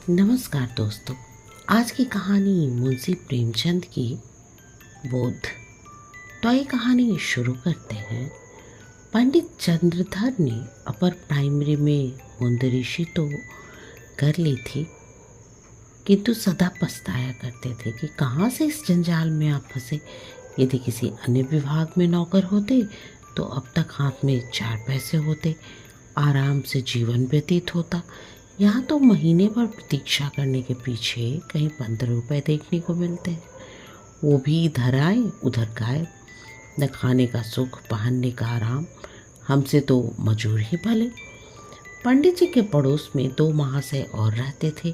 नमस्कार दोस्तों। आज की कहानी मुंशी प्रेमचंद की बोध। तो ये कहानी शुरू करते हैं। पंडित चंद्रधर ने अपर प्राइमरी में मुंदरिशी तो कर ली थी, किंतु सदा पछताया करते थे कि कहाँ से इस जंजाल में आप फंसे। यदि किसी अन्य विभाग में नौकर होते तो अब तक हाथ में 4 पैसे होते, आराम से जीवन व्यतीत होता। यहाँ तो महीने भर प्रतीक्षा करने के पीछे कहीं 15 रुपए देखने को मिलते हैं, वो भी इधर आए उधर गायब। न खाने का सुख, पहनने का आराम, हमसे तो मजूर ही भले। पंडित जी के पड़ोस में 2 महाशय और रहते थे।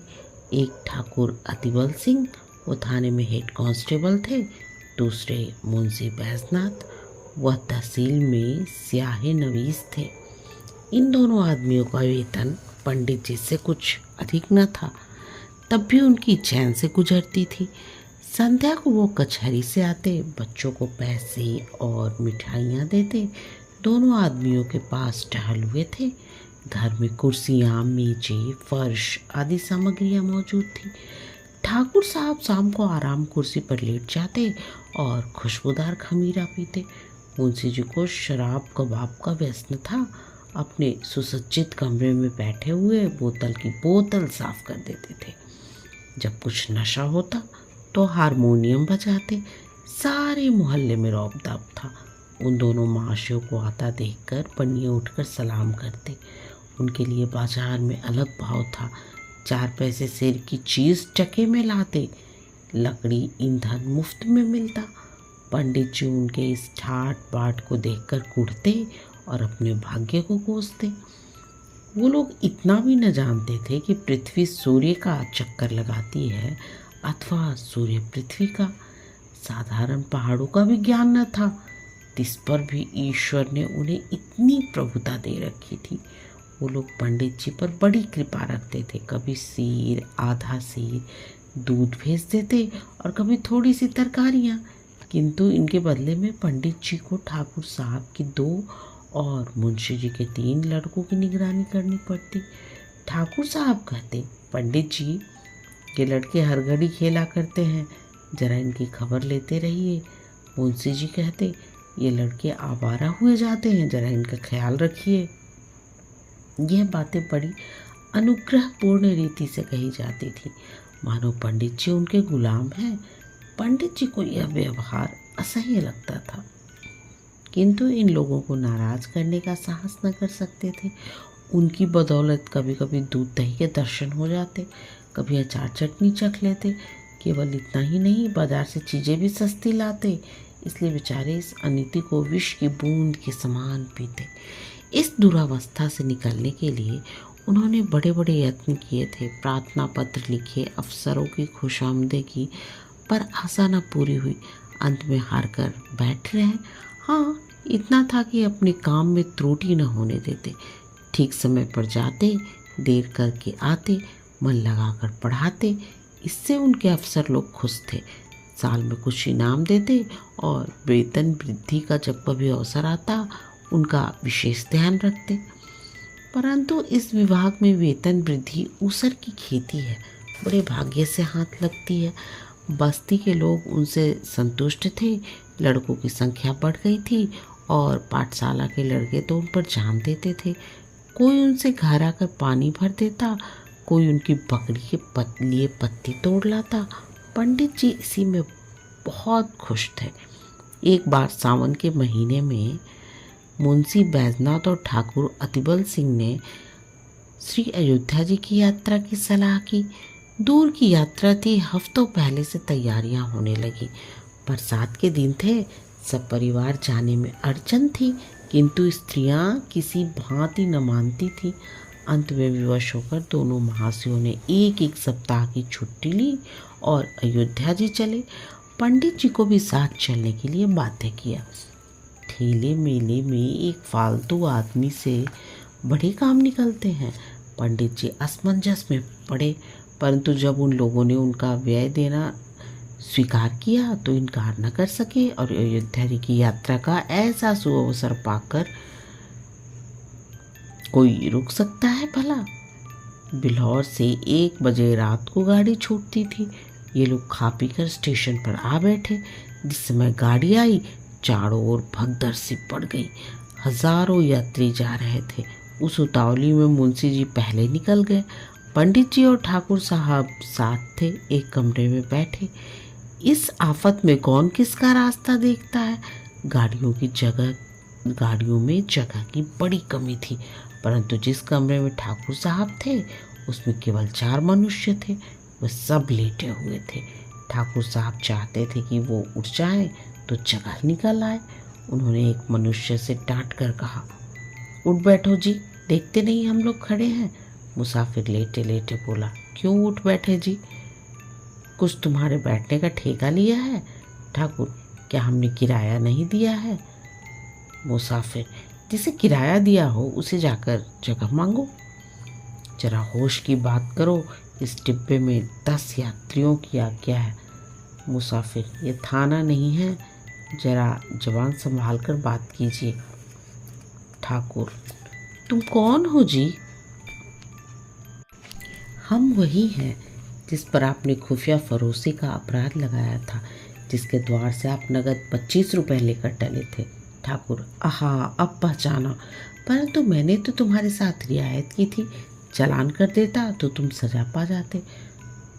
एक ठाकुर अतिबल सिंह, वो थाने में हेड कांस्टेबल थे। दूसरे मुंशी बैजनाथ, वह तहसील में स्याहे नवीस थे। इन दोनों आदमियों का वेतन पंडित जी से कुछ अधिक न था, तब भी उनकी चैन से गुजरती थी। संध्या को वो कचहरी से आते, बच्चों को पैसे और मिठाइयाँ देते। दोनों आदमियों के पास टहल हुए थे। घर में कुर्सियाँ, मेजें, फर्श आदि सामग्रियाँ मौजूद थी। ठाकुर साहब शाम को आराम कुर्सी पर लेट जाते और खुशबूदार खमीरा पीते। मुंशी जी को शराब कबाब का व्यसन था। अपने सुसज्जित कमरे में बैठे हुए बोतल की बोतल साफ कर देते थे। जब कुछ नशा होता तो हारमोनियम बजाते। सारे मोहल्ले में रौब-दाब था। उन दोनों महाशयों को आता देखकर पनिये उठकर सलाम करते। उनके लिए बाजार में अलग भाव था। 4 पैसे सेर की चीज़ टके में लाते। लकड़ी ईंधन मुफ्त में मिलता। पंडित जी उनके इस ठाट बाट को देखकर कुढ़ते और अपने भाग्य को कोसते। वो लोग इतना भी न जानते थे कि पृथ्वी सूर्य का चक्कर लगाती है अथवा सूर्य पृथ्वी का। साधारण पहाड़ों का भी ज्ञान न था। इस पर भी ईश्वर ने उन्हें इतनी प्रभुता दे रखी थी। वो लोग पंडित जी पर बड़ी कृपा रखते थे। कभी सीर, आधा सीर दूध भेज देते और कभी थोड़ी सी तरकारियाँ। किंतु इनके बदले में पंडित जी को ठाकुर साहब की 2 और मुंशी जी के 3 लड़कों की निगरानी करनी पड़ती। ठाकुर साहब कहते, पंडित जी ये लड़के हर घड़ी खेला करते हैं, जरा इनकी खबर लेते रहिए। मुंशी जी कहते, ये लड़के आवारा हुए जाते हैं, जरा इनका ख्याल रखिए। यह बातें बड़ी अनुग्रहपूर्ण रीति से कही जाती थी, मानो पंडित जी उनके गुलाम हैं। पंडित जी को यह व्यवहार असह्य लगता था, किंतु इन लोगों को नाराज करने का साहस न कर सकते थे। उनकी बदौलत कभी कभी दूध दही के दर्शन हो जाते, कभी अचार चटनी चख लेते। केवल इतना ही नहीं, बाजार से चीज़ें भी सस्ती लाते। इसलिए बेचारे इस अनीति को विष की बूंद के समान पीते। इस दुरावस्था से निकलने के लिए उन्होंने बड़े बड़े यत्न किए थे। प्रार्थना पत्र लिखे, अफसरों की खुशामदी की, पर आशा न पूरी हुई। अंत में हार कर बैठ रहे। हाँ, इतना था कि अपने काम में त्रुटि न होने देते। ठीक समय पर जाते, देर करके आते, मन लगाकर पढ़ाते। इससे उनके अफसर लोग खुश थे। साल में कुछ इनाम देते और वेतन वृद्धि का जब कभी अवसर आता उनका विशेष ध्यान रखते। परंतु इस विभाग में वेतन वृद्धि ऊसर की खेती है, बड़े भाग्य से हाथ लगती है। बस्ती के लोग उनसे संतुष्ट थे। लड़कों की संख्या बढ़ गई थी और पाठशाला के लड़के तो उन पर जान देते थे। कोई उनसे घर आकर पानी भर देता, कोई उनकी बकरी के लिए पत्ती तोड़ लाता। पंडित जी इसी में बहुत खुश थे। एक बार सावन के महीने में मुंशी बैजनाथ और ठाकुर अतिबल सिंह ने श्री अयोध्या जी की यात्रा की सलाह की। दूर की यात्रा थी, हफ्तों पहले से तैयारियां होने लगी। बरसात के दिन थे, सब परिवार जाने में अड़चन थी, किंतु स्त्रियां किसी भांति न मानती थी। अंत में विवश होकर दोनों महाशयों ने एक सप्ताह की छुट्टी ली और अयोध्या जी चले। पंडित जी को भी साथ चलने के लिए बाध्य किया। ठेले मेले में एक फालतू आदमी से बड़े काम निकलते हैं। पंडित जी असमंजस में पड़े, परंतु जब उन लोगों ने उनका व्यय देना स्वीकार किया तो इनकार न कर सके। और अयोध्या जी की यात्रा का ऐसा सुअवसर पाकर कोई रुक सकता है भला। बिल्हौर से 1 बजे रात को गाड़ी छूटती थी। ये लोग खा पी कर स्टेशन पर आ बैठे। जिस समय गाड़ी आई, चारों ओर भगदड़ सी पड़ गई। हजारों यात्री जा रहे थे। उस उतावली में मुंशी जी पहले निकल गए। पंडित जी और ठाकुर साहब साथ थे, एक कमरे में बैठे। इस आफत में कौन किसका रास्ता देखता है। गाड़ियों में जगह की बड़ी कमी थी, परंतु जिस कमरे में ठाकुर साहब थे उसमें केवल 4 मनुष्य थे। वे सब लेटे हुए थे। ठाकुर साहब चाहते थे कि वो उठ जाएं तो जगह निकल आए। उन्होंने एक मनुष्य से डांट कर कहा, उठ बैठो जी, देखते नहीं हम लोग खड़े हैं। मुसाफिर लेटे लेटे बोला, क्यों उठ बैठे जी, कुछ तुम्हारे बैठने का ठेका लिया है? ठाकुर, क्या हमने किराया नहीं दिया है? मुसाफिर, जिसे किराया दिया हो उसे जाकर जगह मांगो। जरा होश की बात करो, इस डिब्बे में 10 यात्रियों की आज्ञा है। मुसाफिर, ये थाना नहीं है, जरा जबान संभाल कर बात कीजिए। ठाकुर, तुम कौन हो जी? हम वही हैं जिस पर आपने खुफिया फरोशी का अपराध लगाया था, जिसके द्वार से आप नगद 25 रुपए लेकर टले थे। ठाकुर, आहा, अब पहचाना, परंतु मैंने तो तुम्हारे साथ रियायत की थी। चालान कर देता तो तुम सजा पा जाते।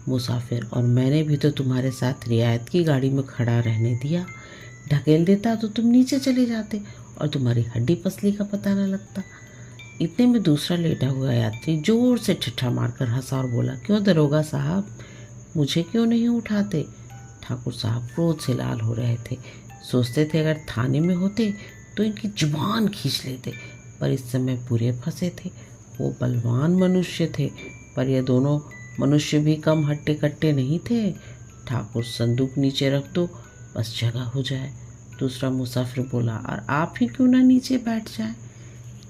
मुसाफिर, और मैंने भी तो तुम्हारे साथ रियायत की गाड़ी में खड़ा रहने दिया। ढकेल देता तो तुम नीचे चले जाते और तुम्हारी हड्डी पसली का पता न लगता। इतने में दूसरा लेटा हुआ यात्री जोर से ठिठ्ठा मारकर हंसा और बोला, क्यों दरोगा साहब, मुझे क्यों नहीं उठाते? ठाकुर साहब क्रोध से लाल हो रहे थे। सोचते थे अगर थाने में होते तो इनकी जुबान खींच लेते, पर इस समय पूरे फंसे थे। वो बलवान मनुष्य थे, पर ये दोनों मनुष्य भी कम हट्टे कट्टे नहीं थे। ठाकुर, संदूक नीचे रख दो, बस जगह हो जाए। दूसरा मुसाफिर बोला, और आप ही क्यों ना नीचे बैठ जाए,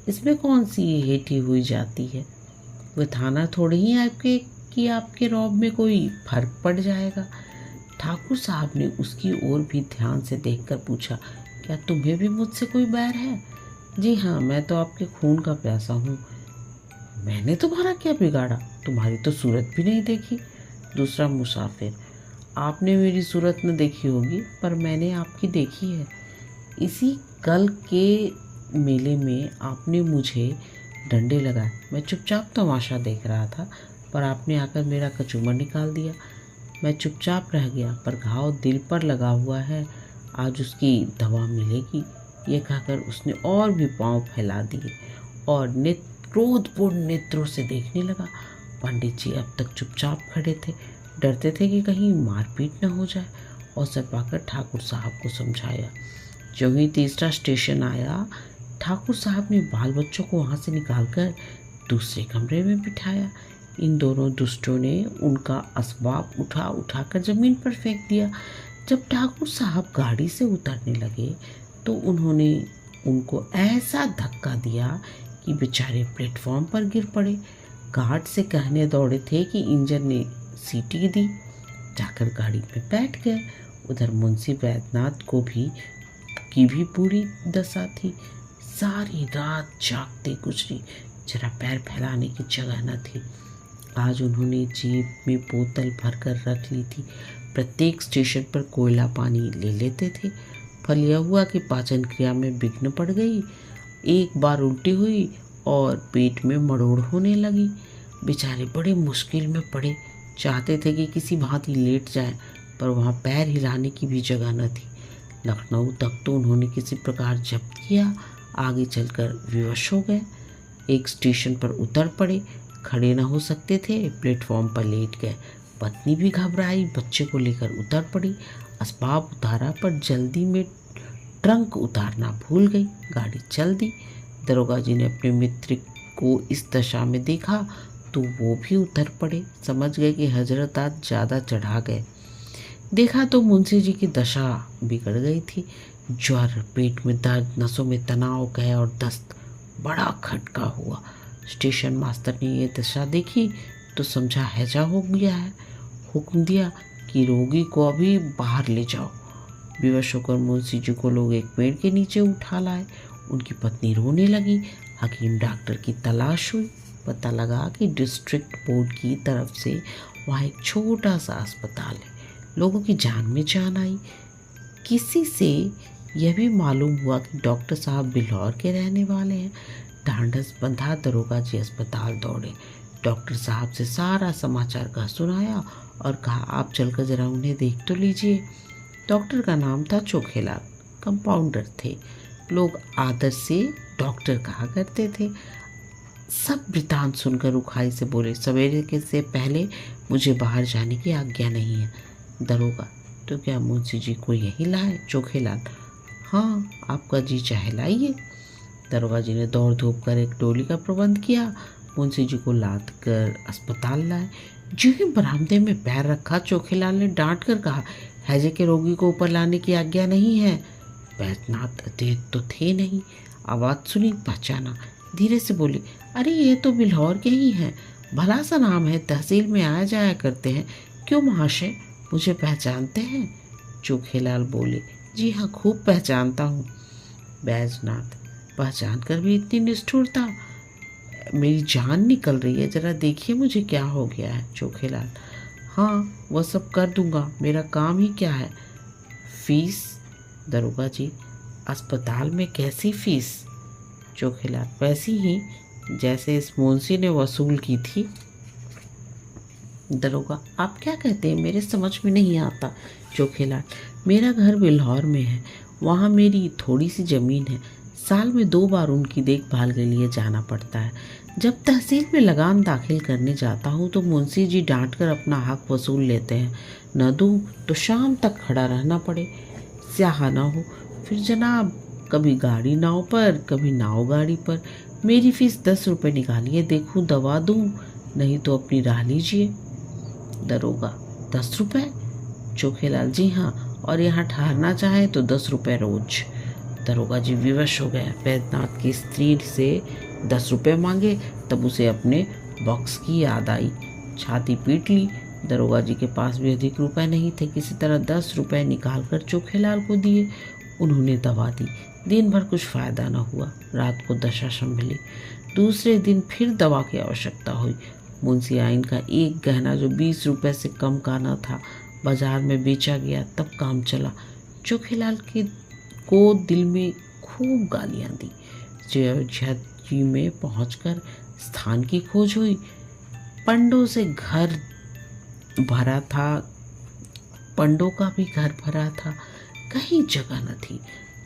इसमें कौन सी हेठी हुई जाती है? वो थाना थोड़ी ही आपके रौब में कोई फर्क पड़ जाएगा। ठाकुर साहब ने उसकी ओर भी ध्यान से देखकर पूछा, क्या तुम्हें भी मुझसे कोई बैर है? जी हाँ, मैं तो आपके खून का प्यासा हूँ। मैंने तुम्हारा क्या बिगाड़ा, तुम्हारी तो सूरत भी नहीं देखी। दूसरा मुसाफिर, आपने मेरी सूरत न देखी होगी, पर मैंने आपकी देखी है। इसी कल के मेले में आपने मुझे डंडे लगाए। मैं चुपचाप तमाशा देख रहा था, पर आपने आकर मेरा कचूमर निकाल दिया। मैं चुपचाप रह गया, पर घाव दिल पर लगा हुआ है, आज उसकी दवा मिलेगी। ये कहकर उसने और भी पांव फैला दिए और क्रोधपूर्ण नेत्रों से देखने लगा। पंडित जी अब तक चुपचाप खड़े थे, डरते थे कि कहीं मारपीट न हो जाए। अवसर पाकर ठाकुर साहब को समझाया। जो ही तीसरा स्टेशन आया, ठाकुर साहब ने बाल बच्चों को वहाँ से निकालकर दूसरे कमरे में बिठाया। इन दोनों दुष्टों ने उनका असबाब उठा कर जमीन पर फेंक दिया। जब ठाकुर साहब गाड़ी से उतरने लगे तो उन्होंने उनको ऐसा धक्का दिया कि बेचारे प्लेटफॉर्म पर गिर पड़े। गार्ड से कहने दौड़े थे कि इंजन ने सीटी दी, जाकर गाड़ी में बैठ गए। उधर मुंशी वैद्यनाथ की भी बुरी दशा थी। सारी रात जागते गुजरी, जरा पैर फैलाने की जगह न थी। आज उन्होंने जेब में बोतल भरकर रख ली थी। प्रत्येक स्टेशन पर कोयला पानी ले लेते थे। फल यह हुआ कि पाचन क्रिया में विघ्न पड़ गई। एक बार उल्टी हुई और पेट में मरोड़ होने लगी। बेचारे बड़े मुश्किल में पड़े। चाहते थे कि किसी भांति लेट जाए, पर वहाँ पैर हिलाने की भी जगह न थी। लखनऊ तक तो उन्होंने किसी प्रकार जब्त किया, आगे चलकर विवश हो गए। एक स्टेशन पर उतर पड़े, खड़े न हो सकते थे, प्लेटफॉर्म पर लेट गए। पत्नी भी घबराई, बच्चे को लेकर उतर पड़ी। असबाब उतारा, पर जल्दी में ट्रंक उतारना भूल गई। गाड़ी चल दी। दरोगा जी ने अपने मित्र को इस दशा में देखा तो वो भी उतर पड़े। समझ गए कि हजरत आज ज़्यादा चढ़ा गए। देखा तो मुंशी जी की दशा बिगड़ गई थी। ज्वर, पेट में दर्द, नसों में तनाव, कह और दस्त, बड़ा खटका हुआ। स्टेशन मास्टर ने ये दशा देखी तो समझा हैजा हो गया है। हुक्म दिया कि रोगी को अभी बाहर ले जाओ। बेवश होकर मुंशी जी को लोग एक पेड़ के नीचे उठा लाए। उनकी पत्नी रोने लगी। हकीम डॉक्टर की तलाश हुई। पता लगा कि डिस्ट्रिक्ट बोर्ड की तरफ से वहाँ एक छोटा सा अस्पताल है। लोगों की जान में जान आई। किसी से यह भी मालूम हुआ कि डॉक्टर साहब बिल्हौर के रहने वाले हैं। ढांढस बंधा दरोगा जी अस्पताल दौड़े। डॉक्टर साहब से सारा समाचार कहा सुनाया और कहा आप चलकर जरा उन्हें देख तो लीजिए। डॉक्टर का नाम था चोखेलाल, कंपाउंडर थे। लोग आदर से डॉक्टर कहा करते थे। सब वृतांत सुनकर उखाई से बोले सवेरे के से पहले मुझे बाहर जाने की आज्ञा नहीं है। दरोगा तो क्या मुंशी जी को यही लाए? चोखेलाल हाँ, आपका जी चाहे लाइए। दरोगा जी ने दौड़ धूप कर एक डोली का प्रबंध किया। मुंशी जी को लाद कर अस्पताल लाए। जो ही बरामदे में पैर रखा चोखेलाल ने डांट कर कहा हैजे के रोगी को ऊपर लाने की आज्ञा नहीं है। बैद्यनाथ अतीत तो थे नहीं। आवाज़ सुनी, पहचाना, धीरे से बोली अरे ये तो बिल्हौर के ही हैं। भला सा नाम है, तहसील में आया जाया करते हैं। क्यों महाशय, मुझे पहचानते हैं? चोखेलाल बोले जी हाँ, खूब पहचानता हूँ। बैजनाथ पहचान कर भी इतनी निष्ठुरता? मेरी जान निकल रही है, जरा देखिए मुझे क्या हो गया है। चोखेलाल हाँ, वह सब कर दूंगा, मेरा काम ही क्या है। फीस? दरोगा जी अस्पताल में कैसी फीस? चोखेलाल वैसी ही जैसे इस मुंशी ने वसूल की थी। दरोगा आप क्या कहते हैं, मेरे समझ में नहीं आता। चोखेलाल मेरा घर बिल्हौर में है, वहाँ मेरी थोड़ी सी ज़मीन है। साल में 2 बार उनकी देखभाल के लिए जाना पड़ता है। जब तहसील में लगान दाखिल करने जाता हूँ तो मुंशी जी डांट कर अपना हक वसूल लेते हैं। न दूँ तो शाम तक खड़ा रहना पड़े, स्याह ना हो। फिर जनाब कभी गाड़ी नाव पर, कभी नाव गाड़ी पर। मेरी फीस 10 रुपये निकालिए, देखूँ दवा दूँ, नहीं तो अपनी राह लीजिए। दरोगा 10 रुपये? चोखेलाल जी हाँ, और यहाँ ठहरना चाहे तो 10 रुपये रोज। दरोगा जी विवश हो गया। बैद्यनाथ की स्त्री से 10 रुपये मांगे, तब उसे अपने बॉक्स की याद आई। छाती पीट ली। दरोगा जी के पास भी अधिक रुपए नहीं थे। किसी तरह 10 रुपये निकाल कर चोखेलाल को दिए। उन्होंने दवा दी। दिन भर कुछ फ़ायदा न हुआ। रात को दशा संभली। दूसरे दिन फिर दवा की आवश्यकता हुई। मुंशी आइन का एक गहना जो 20 रुपये से कम का न था, बाजार में बेचा गया, तब काम चला। चोखेलाल को दिल में खूब गालियाँ दी। जयझी में पहुंचकर स्थान की खोज हुई। पंडों से घर भरा था, पंडों का भी घर भरा था, कहीं जगह न थी।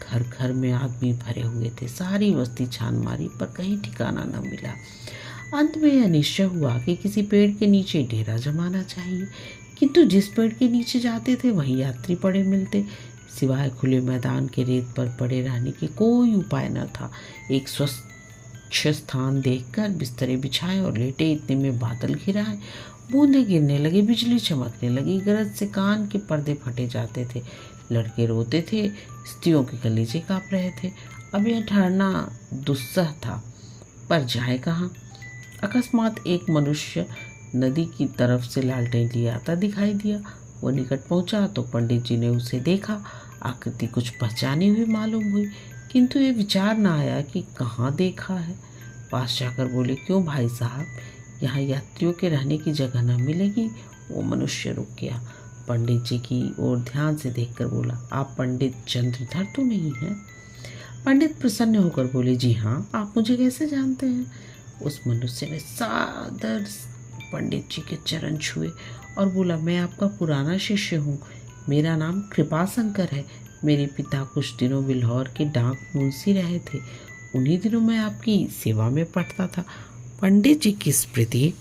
घर घर में आदमी भरे हुए थे। सारी बस्ती छान मारी पर कहीं ठिकाना न मिला। अंत में यह निश्चय हुआ कि किसी पेड़ के नीचे डेरा जमाना चाहिए, किंतु जिस पेड़ के नीचे जाते थे वहीं यात्री पड़े मिलते। सिवाय खुले मैदान के रेत पर पड़े रहने के कोई उपाय न था। एक स्वच्छ स्थान देखकर बिस्तरे बिछाए और लेटे। इतने में बादल घिराए, बूंदे गिरने लगे, बिजली चमकने लगी। गरज से कान के पर्दे फटे जाते थे। लड़के रोते थे, स्त्रियों के कलीजे काँप रहे थे। अब यह ठहरना दुस्सह था, पर जाए कहाँ? अकस्मात एक मनुष्य नदी की तरफ से लालटेन लिए आता दिखाई दिया। वो निकट पहुंचा तो पंडित जी ने उसे देखा। आकृति कुछ पहचानी हुई मालूम हुई, किंतु ये विचार न आया कि कहाँ देखा है। पास जाकर बोले क्यों भाई साहब, यहाँ यात्रियों के रहने की जगह न मिलेगी? वो मनुष्य रुक गया। पंडित जी की ओर ध्यान से देखकर बोला आप पंडित चंद्रधर तो नहीं हैं? पंडित प्रसन्न होकर बोले जी हाँ, आप मुझे कैसे जानते हैं? उस मनुष्य ने सादर पंडित जी के चरण छुए और बोला मैं आपका पुराना शिष्य हूँ। मेरा नाम कृपाशंकर है। मेरे पिता कुछ दिनों बिल्हौर के डाक मुंशी रहे थे। उन्हीं दिनों मैं आपकी सेवा में पढ़ता था। पंडित जी की स्मृति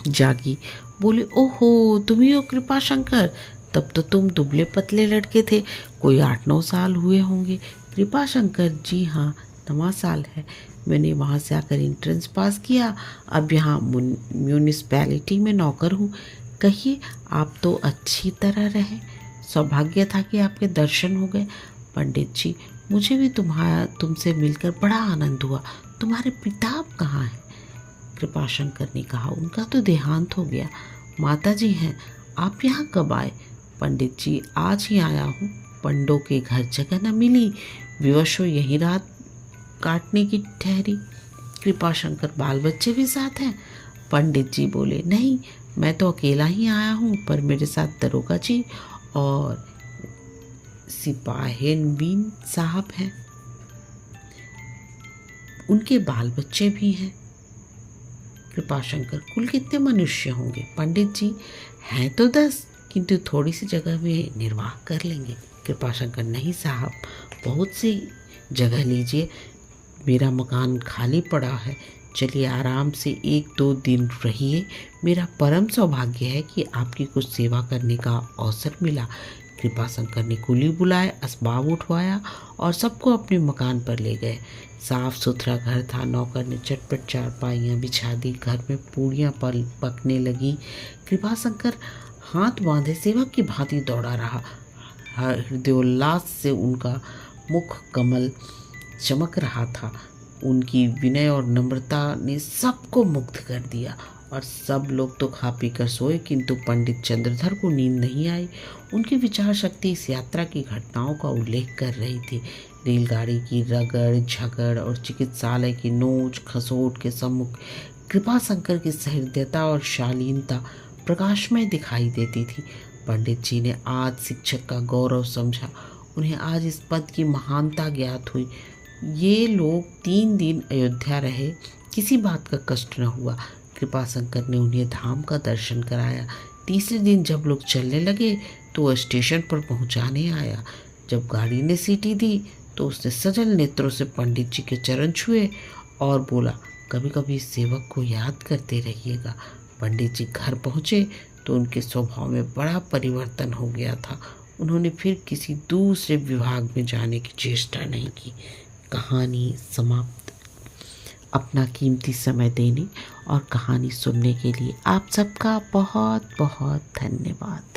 जागी। बोले ओहो, तुम ही हो कृपाशंकर। तब तो तुम दुबले पतले लड़के थे, कोई 8-9 साल हुए होंगे। कृपाशंकर जी हाँ, 9वां साल है। मैंने वहाँ से आकर एंट्रेंस पास किया। अब यहाँ म्यूनिसिपैलिटी में नौकर हूँ। कहिए, आप तो अच्छी तरह रहे। सौभाग्य था कि आपके दर्शन हो गए। पंडित जी, मुझे भी तुमसे मिलकर बड़ा आनंद हुआ। तुम्हारे पिता अब कहाँ हैं? कृपाशंकर ने कहा उनका तो देहांत हो गया। माता जी हैं। आप यहाँ कब आए? पंडित जी, आज ही आया हूँ। पंडों के घर जगह न मिली, विवश हो यही रात काटने की ठहरी। कृपाशंकर, बाल बच्चे भी साथ हैं? पंडित जी बोले, नहीं, मैं तो अकेला ही आया हूँ, पर मेरे साथ दरोगा जी और सिपाहीन साहब हैं, उनके बाल बच्चे भी हैं। कृपाशंकर, कुल कितने मनुष्य होंगे? पंडित जी, हैं तो 10, किंतु थोड़ी सी जगह में निर्वाह कर लेंगे। कृपाशंकर, नहीं साहब, बहुत सी जगह लीजिए, मेरा मकान खाली पड़ा है, चलिए आराम से 1-2 दिन रहिए। मेरा परम सौभाग्य है कि आपकी कुछ सेवा करने का अवसर मिला। कृपाशंकर ने कुली बुलाए, असबाब उठवाया और सबको अपने मकान पर ले गए। साफ सुथरा घर था। नौकर ने चटपट चारपाइयाँ बिछा दी। घर में पूड़ियाँ पकने लगी। कृपाशंकर हाथ बांधे सेवक की भांति दौड़ा रहा। हृदयोल्लास से उनका मुख कमल चमक रहा था। उनकी विनय और नम्रता ने सबको मुग्ध कर दिया और सब लोग तो खा पी कर सोए, किंतु पंडित चंद्रधर को नींद नहीं आई। उनकी विचार शक्ति इस यात्रा की घटनाओं का उल्लेख कर रही थी। रेलगाड़ी की रगड़ झगड़ और चिकित्सालय की नोच खसोट के सम्मुख कृपाशंकर की सहृदयता और शालीनता प्रकाशमय दिखाई देती थी। पंडित जी ने आज शिक्षक का गौरव समझा। उन्हें आज इस पद की महानता ज्ञात हुई। ये लोग 3 दिन अयोध्या रहे, किसी बात का कष्ट न हुआ। कृपाशंकर ने उन्हें धाम का दर्शन कराया। तीसरे दिन जब लोग चलने लगे तो वह स्टेशन पर पहुंचाने आया। जब गाड़ी ने सीटी दी तो उसने सजल नेत्रों से पंडित जी के चरण छुए और बोला, कभी कभी सेवक को याद करते रहिएगा। पंडित जी घर पहुँचे तो उनके स्वभाव में बड़ा परिवर्तन हो गया था। उन्होंने फिर किसी दूसरे विभाग में जाने की चेष्टा नहीं की। कहानी समाप्त। अपना कीमती समय देने और कहानी सुनने के लिए आप सबका बहुत बहुत धन्यवाद।